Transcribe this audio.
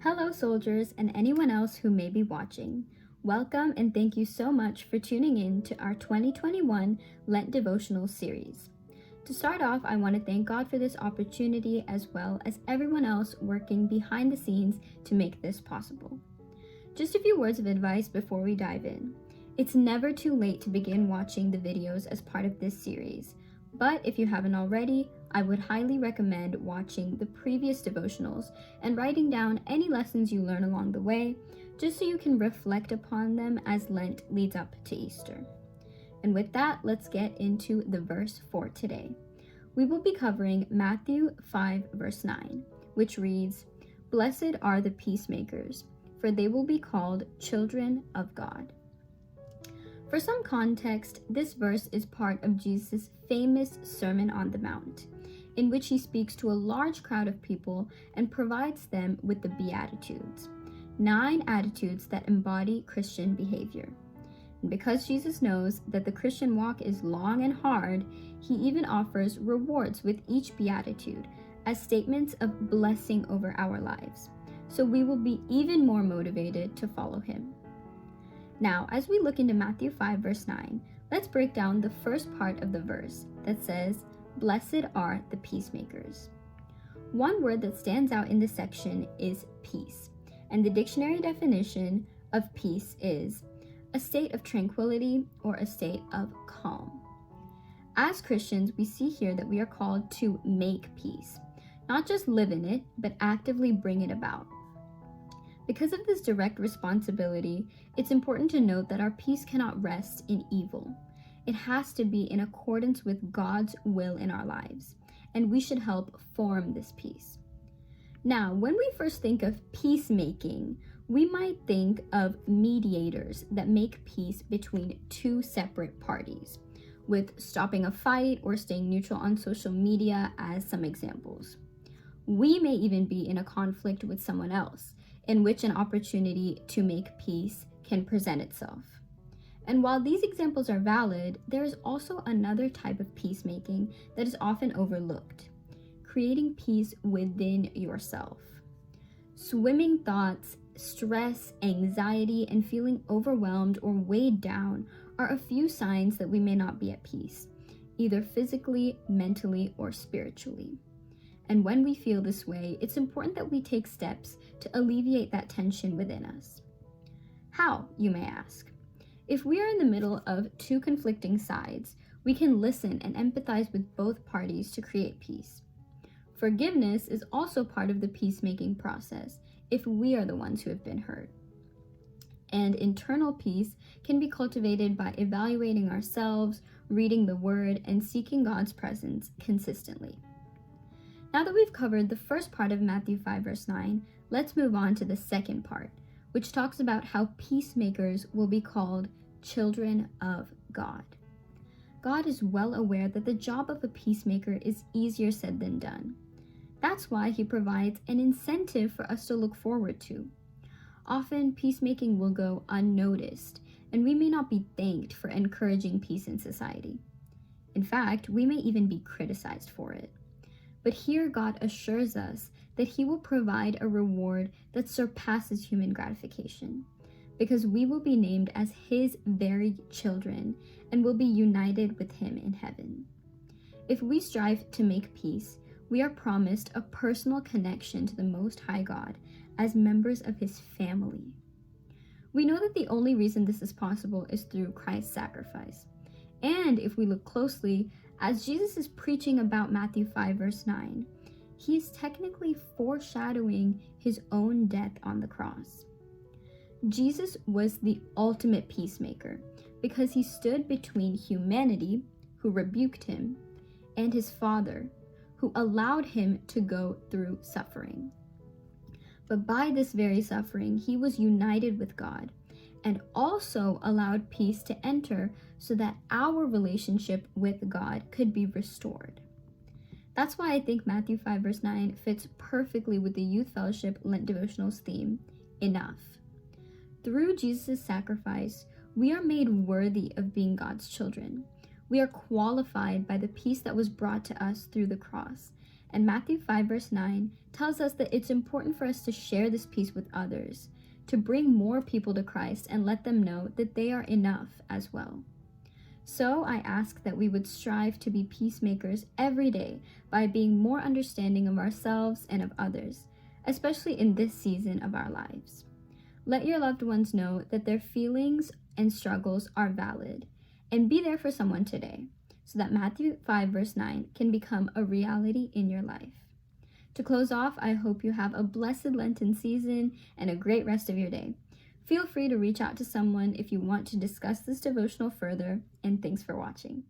Hello, soldiers, and anyone else who may be watching. Welcome and thank you so much for tuning in to our 2021 Lent devotional series. To start off, I want to thank God for this opportunity as well as everyone else working behind the scenes to make this possible. Just a few words of advice before we dive in. It's never too late to begin watching the videos as part of this series, but if you haven't already, I would highly recommend watching the previous devotionals and writing down any lessons you learn along the way, just so you can reflect upon them as Lent leads up to Easter. And with that, let's get into the verse for today. We will be covering Matthew 5, verse 9, which reads, "Blessed are the peacemakers, for they will be called children of God." For some context, this verse is part of Jesus' famous Sermon on the Mount, in which he speaks to a large crowd of people and provides them with the Beatitudes, 9 attitudes that embody Christian behavior. And because Jesus knows that the Christian walk is long and hard, he even offers rewards with each Beatitude as statements of blessing over our lives, so we will be even more motivated to follow him. Now, as we look into Matthew 5, verse 9, let's break down the first part of the verse that says, "Blessed are the peacemakers." One word that stands out in this section is peace, and the dictionary definition of peace is a state of tranquility or a state of calm. As Christians, we see here that we are called to make peace, not just live in it, but actively bring it about. Because of this direct responsibility, it's important to note that our peace cannot rest in evil. It has to be in accordance with God's will in our lives, and we should help form this peace. Now, when we first think of peacemaking, we might think of mediators that make peace between two separate parties, with stopping a fight or staying neutral on social media as some examples. We may even be in a conflict with someone else, in which an opportunity to make peace can present itself. And while these examples are valid, there is also another type of peacemaking that is often overlooked: creating peace within yourself. Swimming thoughts, stress, anxiety, and feeling overwhelmed or weighed down are a few signs that we may not be at peace, either physically, mentally, or spiritually. And when we feel this way, it's important that we take steps to alleviate that tension within us. How, you may ask? If we are in the middle of two conflicting sides, we can listen and empathize with both parties to create peace. Forgiveness is also part of the peacemaking process if we are the ones who have been hurt. And internal peace can be cultivated by evaluating ourselves, reading the Word, and seeking God's presence consistently. Now that we've covered the first part of Matthew 5, verse 9, let's move on to the second part, which talks about how peacemakers will be called children of God. God is well aware that the job of a peacemaker is easier said than done. That's why he provides an incentive for us to look forward to. Often, peacemaking will go unnoticed, and we may not be thanked for encouraging peace in society. In fact, we may even be criticized for it. But here God assures us that he will provide a reward that surpasses human gratification, because we will be named as his very children and will be united with him in heaven. If we strive to make peace, we are promised a personal connection to the Most High God as members of his family. We know that the only reason this is possible is through Christ's sacrifice. And if we look closely, as Jesus is preaching about Matthew 5, verse 9, he is technically foreshadowing his own death on the cross. Jesus was the ultimate peacemaker because he stood between humanity, who rebuked him, and his Father, who allowed him to go through suffering. But by this very suffering, he was united with God and also allowed peace to enter so that our relationship with God could be restored. That's why I think Matthew 5, verse 9 fits perfectly with the Youth Fellowship Lent Devotionals theme, Enough. Through Jesus' sacrifice, we are made worthy of being God's children. We are qualified by the peace that was brought to us through the cross, And Matthew 5 verse 9 tells us that it's important for us to share this peace with others, to bring more people to Christ and let them know that they are enough as well. So I ask that we would strive to be peacemakers every day by being more understanding of ourselves and of others, especially in this season of our lives. Let your loved ones know that their feelings and struggles are valid, and be there for someone today, so that Matthew 5 verse 9 can become a reality in your life. To close off, I hope you have a blessed Lenten season and a great rest of your day. Feel free to reach out to someone if you want to discuss this devotional further, and thanks for watching.